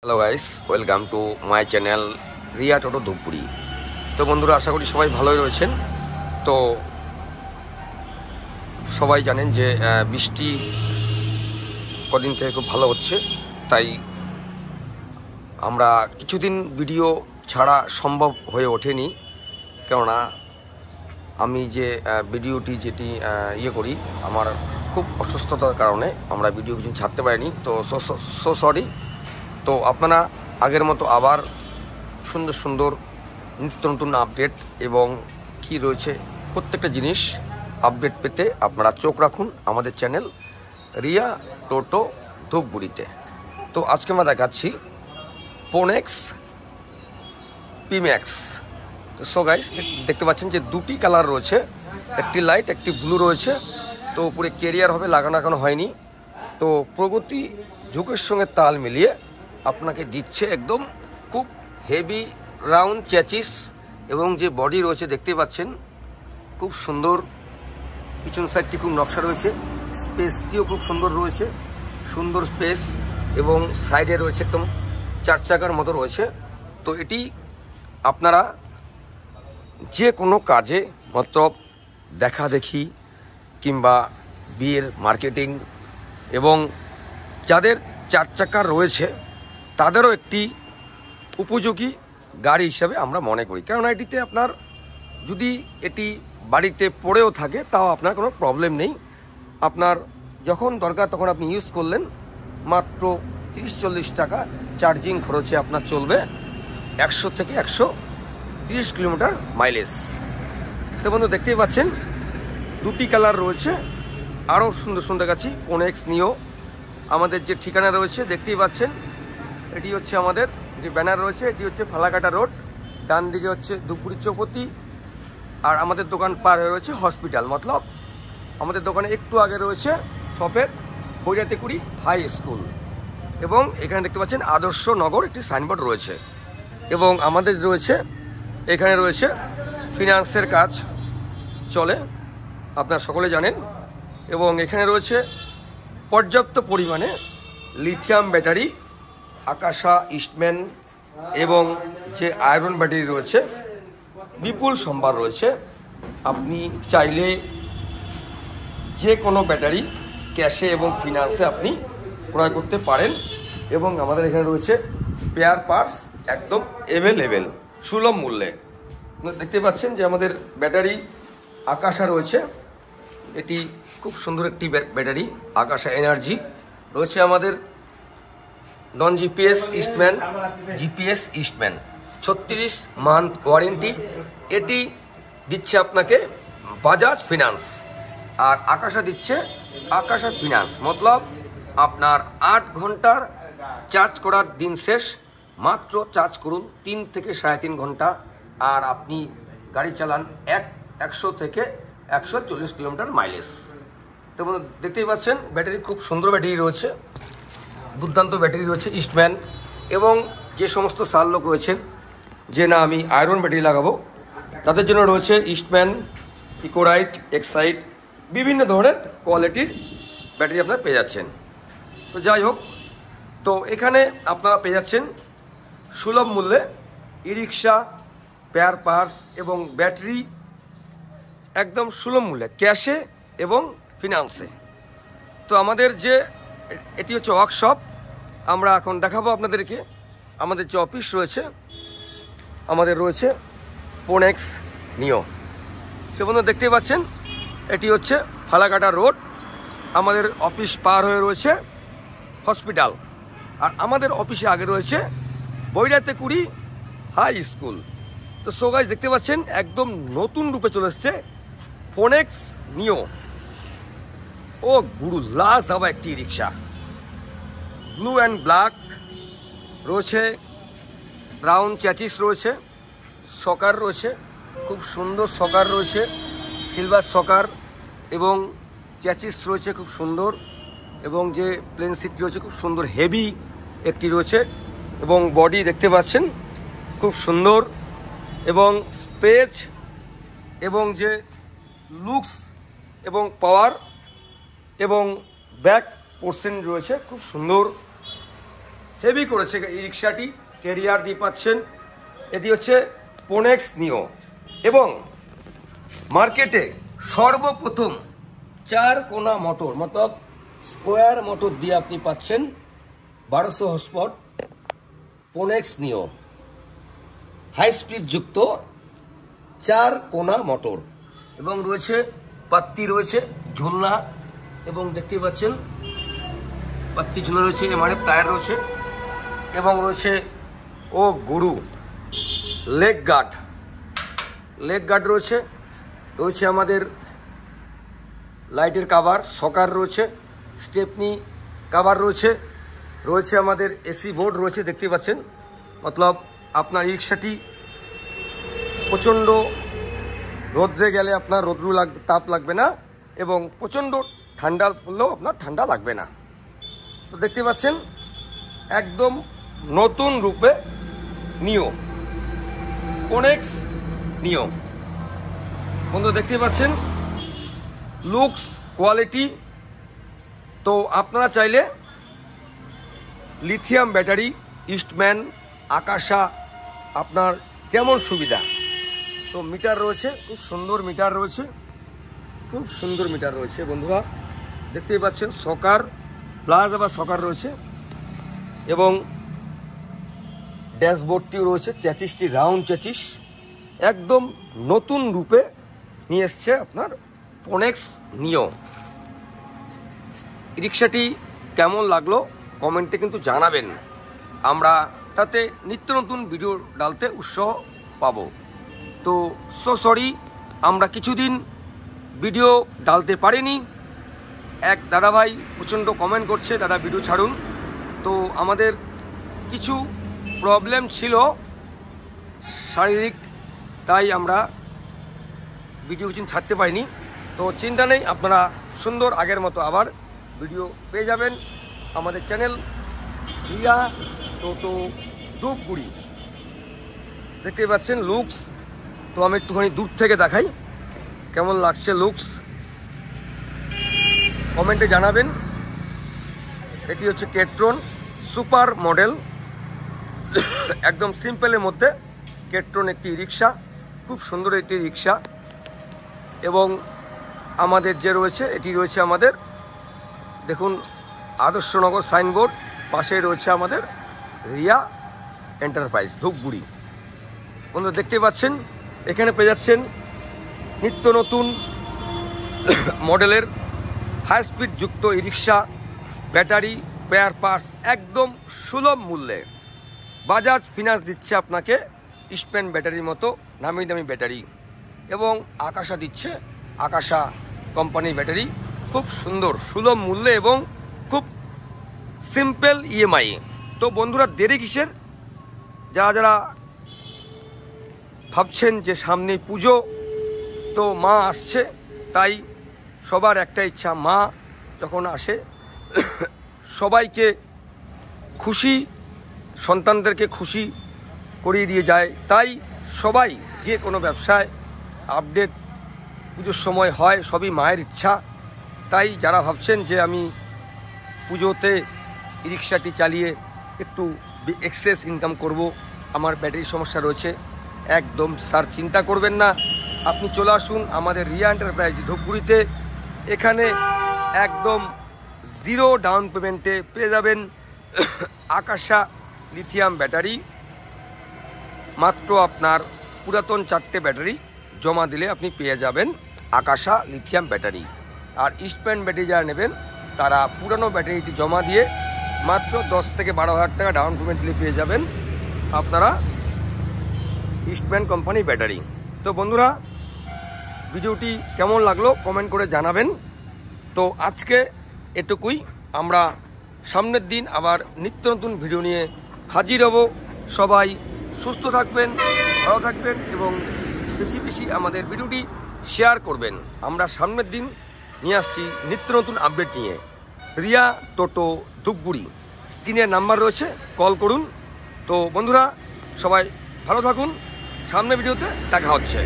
Hello guys, welcome to my channel Riya Toto Dhupguri. তো বন্ধুরা, আশা করি সবাই ভালোই রয়েছেন। তো সবাই জানেন যে বৃষ্টি কদিন থেকে খুব ভালো হচ্ছে, তাই আমরা কিছুদিন ভিডিও ছাড়া সম্ভব হয়ে ওঠেনি। কেননা আমি যে ভিডিওটি যেটি করি, আমার খুব অসুস্থতার কারণে আমরা ভিডিও কিছু ছাড়তে পারিনি। তো সো সরি। তো আপনারা আগের মতো আবার সুন্দর সুন্দর নিত্য নতুন আপডেট এবং কি রয়েছে প্রত্যেকটা জিনিস আপডেট পেতে আপনারা চোখ রাখুন আমাদের চ্যানেল রিয়া টোটো ধূপগুড়িতে। তো আজকে আমরা দেখাচ্ছি পোনেক্স পিম্যাক্স। তো সো গাইস, দেখতে পাচ্ছেন যে দুটি কালার রয়েছে, একটি লাইট একটি ব্লু রয়েছে। তো উপরে ক্যারিয়ার হবে, লাগানো এখনো হয়নি। তো প্রগতি ঝুঁকের সঙ্গে তাল মিলিয়ে আপনাকে দিচ্ছে একদম খুব হেভি রাউন্ড চ্যাচিস এবং যে বডি রয়েছে দেখতে পাচ্ছেন খুব সুন্দর। পিছন সাইডটি খুব নকশা রয়েছে, স্পেসটিও খুব সুন্দর রয়েছে, সুন্দর স্পেস এবং সাইডে রয়েছে একদম চার চাকার মতো রয়েছে। তো এটি আপনারা যে কোনো কাজে মতলব দেখা দেখি কিংবা বিয়ের মার্কেটিং এবং যাদের চার চাকা রয়েছে তাদেরও একটি উপযোগী গাড়ি হিসাবে আমরা মনে করি। কেননা এটিতে আপনার যদি এটি বাড়িতে পড়েও থাকে তাও আপনার কোনো প্রবলেম নেই। আপনার যখন দরকার তখন আপনি ইউজ করলেন, মাত্র 30-40 টাকা চার্জিং খরচে আপনার চলবে 100 থেকে 130 কিলোমিটার মাইলেজ। তো বন্ধু, দেখতেই পাচ্ছেন দুটি কালার রয়েছে, আরও সুন্দর সুন্দর দেখাচ্ছি। পোনেক্স নিও আমাদের যে ঠিকানা রয়েছে দেখতেই পাচ্ছেন, এটি হচ্ছে আমাদের যে ব্যানার রয়েছে, এটি হচ্ছে ফালাকাটা রোড, ডান দিকে হচ্ছে ধূপগুড়ি চৌপতি, আর আমাদের দোকান পার হয়ে রয়েছে হসপিটাল। মতলব আমাদের দোকানে একটু আগে রয়েছে শপের বৈরাতিকুড়ি হাই স্কুল, এবং এখানে দেখতে পাচ্ছেন আদর্শ নগর একটি সাইনবোর্ড রয়েছে। এবং আমাদের রয়েছে এখানে রয়েছে ফিনান্সের কাজ চলে, আপনারা সকলে জানেন। এবং এখানে রয়েছে পর্যাপ্ত পরিমাণে লিথিয়াম ব্যাটারি, আকাশা, ইস্টম্যান এবং যে আয়রন ব্যাটারি রয়েছে বিপুল সম্ভার রয়েছে। আপনি চাইলে যে কোনো ব্যাটারি ক্যাশে এবং ফিনান্সে আপনি ক্রয় করতে পারেন। এবং আমাদের এখানে রয়েছে পেয়ার পার্টস একদম অ্যাভেলেবেল সুলভ মূল্যে। দেখতে পাচ্ছেন যে আমাদের ব্যাটারি আকাশা রয়েছে, এটি খুব সুন্দর একটি ব্যাটারি আকাশা এনার্জি রয়েছে। আমাদের নন GPS Eastman, GPS Eastman 36 month warranty, এটি দিচ্ছে আপনাকে বাজাজ ফিনান্স। আর আকাশা দিচ্ছে আকাশা ফিনান্স। মতলব আপনার 8 ঘন্টার চার্জ করার দিন শেষ, মাত্র চার্জ করুন 3 থেকে 3.5 ঘন্টা, আর আপনি গাড়ি চালান 100 থেকে 140 কিলোমিটার মাইলেজ। তো দেখতেই পাচ্ছেন ব্যাটারি খুব সুন্দর ব্যাটারি রয়েছে, দুর্দান্ত ব্যাটারি রয়েছে ইস্টম্যান। এবং যে সমস্ত সাল লোক রয়েছেন যে না আমি আয়রন ব্যাটারি লাগাবো, তাদের জন্য রয়েছে ইস্টম্যান, ইকোরাইট, এক্সাইট, বিভিন্ন ধরনের কোয়ালিটির ব্যাটারি আপনারা পেয়ে যাচ্ছেন। তো যাই হোক, তো এখানে আপনারা পেয়ে যাচ্ছেন সুলভ মূল্যে ই রিক্সা, পেয়ার পার্টস এবং ব্যাটারি একদম সুলভ মূল্যে ক্যাশে এবং ফিনান্সে। তো আমাদের যে এটি হচ্ছে ওয়ার্কশপ, আমরা এখন দেখাবো আপনাদেরকে আমাদের যে অফিস রয়েছে। আমাদের রয়েছে পোনেক্স নিও। সে বন্ধু দেখতেই পাচ্ছেন এটি হচ্ছে ফালাকাটা রোড, আমাদের অফিস পার হয়ে রয়েছে হসপিটাল, আর আমাদের অফিসে আগে রয়েছে বৈরাতিকুড়ি হাই স্কুল। তো সো গাইস, দেখতে পাচ্ছেন একদম নতুন রূপে চলে এসছে পোনেক্স নিও। ও গুরু লাজবাব একটি রিক্সা, ব্লু অ্যান্ড ব্ল্যাক রয়েছে, রাউন্ড চ্যাচিস রয়েছে, সকার রয়েছে, খুব সুন্দর সকার রয়েছে, সিলভার সকার এবং চ্যাচিস রয়েছে খুব সুন্দর, এবং যে প্লেন সিট রয়েছে খুব সুন্দর হেভি একটি রয়েছে, এবং বডি দেখতে পাচ্ছেন খুব সুন্দর, এবং স্পেস এবং যে লুকস এবং পাওয়ার এবং ব্যাক পোর্শন রয়েছে খুব সুন্দর। হেভি করেছে এই রিক্সাটি, ক্যারিয়ার দিয়ে পাচ্ছেন। এটি হচ্ছে পোনেক্স নিও এবং মার্কেটে সর্বপ্রথম 4 কোনা মোটর মতলব স্কোয়ার মোটর দিয়ে আপনি পাচ্ছেন 1200 হর্স পাওয়ার পোনেক্স নিও হাই স্পিড যুক্ত 4 কোনা মোটর এবং রয়েছে পাত্তি, রয়েছে ঝুলনা এবং দেখতে পাচ্ছেন পাত্তি ঝুলনা রয়েছে, এমআরএফ টায়ার রয়েছে এবং রয়েছে ও গুরু লেগ গার্ড রয়েছে। রয়েছে আমাদের লাইটের কাভার, সকার রয়েছে, স্টেপনি কাভার রয়েছে, রয়েছে আমাদের এসি বোর্ড রয়েছে দেখতে পাচ্ছেন। মতলব আপনার রিক্সাটি প্রচণ্ড রোদ্রে গেলে আপনার তাপ লাগবে না এবং প্রচণ্ড ঠান্ডা পড়লেও আপনার ঠান্ডা লাগবে না। তো দেখতে পাচ্ছেন একদম নতুন রূপে নিও, পোনেক্স নিও। বন্ধু দেখতে পাচ্ছেন লুকস, কোয়ালিটি। তো আপনারা চাইলে লিথিয়াম ব্যাটারি, ইস্টম্যান, আকাশা, আপনার যেমন সুবিধা। তো মিটার রয়েছে, খুব সুন্দর মিটার রয়েছে, খুব সুন্দর মিটার রয়েছে বন্ধুরা দেখতেই পাচ্ছেন। সকার প্লাস আবার সকার রয়েছে এবং ড্যাশবোর্ডটিও রয়েছে, চ্যাচিসটি রাউন্ড চ্যাচিস, একদম নতুন রূপে নিয়ে এসছে আপনার পোনেক্স নিও। রিক্সাটি কেমন লাগলো কমেন্টে কিন্তু জানাবেন, আমরা তাতে নিত্য নতুন ভিডিও ডালতে উৎসাহ পাবো। তো সরি আমরা কিছুদিন ভিডিও ডালতে পারিনি। এক দাদাভাই প্রচণ্ড কমেন্ট করছে, দাদা ভিডিও ছাড়ুন। তো আমাদের কিছু প্রবলেম ছিল শারীরিক, তাই আমরা ভিডিও কিছু ছাড়তে পারিনি। তো চিন্তা নেই, আপনারা সুন্দর আগের মতো আবার ভিডিও পেয়ে যাবেন আমাদের চ্যানেল রিয়া টোটো ধূপগুড়ি। দেখতে পাচ্ছেন লুকস। তো আমি একটুখানি দূর থেকে দেখাই কেমন লাগছে লুকস, কমেন্টে জানাবেন। এটি হচ্ছে কেট্রন সুপার মডেল, একদম সিম্পলের মধ্যে কেট্রন একটি রিক্সা, খুব সুন্দর একটি রিক্সা। এবং আমাদের যে রয়েছে এটি রয়েছে আমাদের দেখুন আদর্শনগর সাইনবোর্ড, পাশে রয়েছে আমাদের রিয়া এন্টারপ্রাইজ ধূপগুড়ি। বন্ধুরা দেখতে পাচ্ছেন এখানে পেয়ে যাচ্ছেন নিত্য নতুন মডেলের হাই স্পিড যুক্ত ই রিক্সা, ব্যাটারি, পেয়ার পার্টস একদম সুলভ মূল্যে। বাজাজ ফিনান্স দিচ্ছে আপনাকে ইস্টম্যান ব্যাটারির মতো নামি দামি ব্যাটারি এবং আকাশা দিচ্ছে আকাশা কোম্পানির ব্যাটারি, খুব সুন্দর সুলভ মূল্যে এবং খুব সিম্পল ইএমআই। তো বন্ধুরা দেরি কিসের, যারা ভাবছেন যে সামনে পুজো, তো মা আসছে, তাই সবার একটা ইচ্ছা মা যখন আসে সবাইকে খুশি, সন্তানদেরকে খুশি করিয়ে দিয়ে যায়। তাই সবাই যে কোনো ব্যবসায় আপডেট পুজোর সময় হয়, সবই মায়ের ইচ্ছা। তাই যারা ভাবছেন যে আমি পুজোতে রিক্সাটি চালিয়ে একটু এক্সেস ইনকাম করব, আমার ব্যাটারির সমস্যা রয়েছে, একদম স্যার চিন্তা করবেন না। আপনি চলে আসুন আমাদের রিয়া এন্টারপ্রাইজ ধূপগুড়িতে। এখানে একদম জিরো ডাউন পেমেন্টে পেয়ে যাবেন আকাশা লিথিয়াম ব্যাটারি। মাত্র আপনার পুরাতন 4টে ব্যাটারি জমা দিলে আপনি পেয়ে যাবেন আকাশা লিথিয়াম ব্যাটারি। আর ইস্টম্যান ব্যাটারি যারা নেবেন তারা পুরানো ব্যাটারিটি জমা দিয়ে মাত্র 10 থেকে 12,000 টাকা ডাউন পেমেন্ট দিলে পেয়ে যাবেন আপনারা ইস্টম্যান কোম্পানি ব্যাটারি। তো বন্ধুরা ভিডিওটি কেমন লাগলো কমেন্ট করে জানাবেন। তো আজকে এটুকুই, আমরা সামনের দিন আবার নিত্য নতুন ভিডিও নিয়ে হাজির হব। সবাই সুস্থ থাকবেন, ভালো থাকবেন এবং বেশি বেশি আমাদের ভিডিওটি শেয়ার করবেন। আমরা সামনের দিন নিয়ে আসছি নিত্য নতুন আপডেট নিয়ে। রিয়া টোটো ধূপগুড়ি, স্ক্রিনের নাম্বার রয়েছে, কল করুন। তো বন্ধুরা সবাই ভালো থাকুন, সামনের ভিডিওতে দেখা হচ্ছে।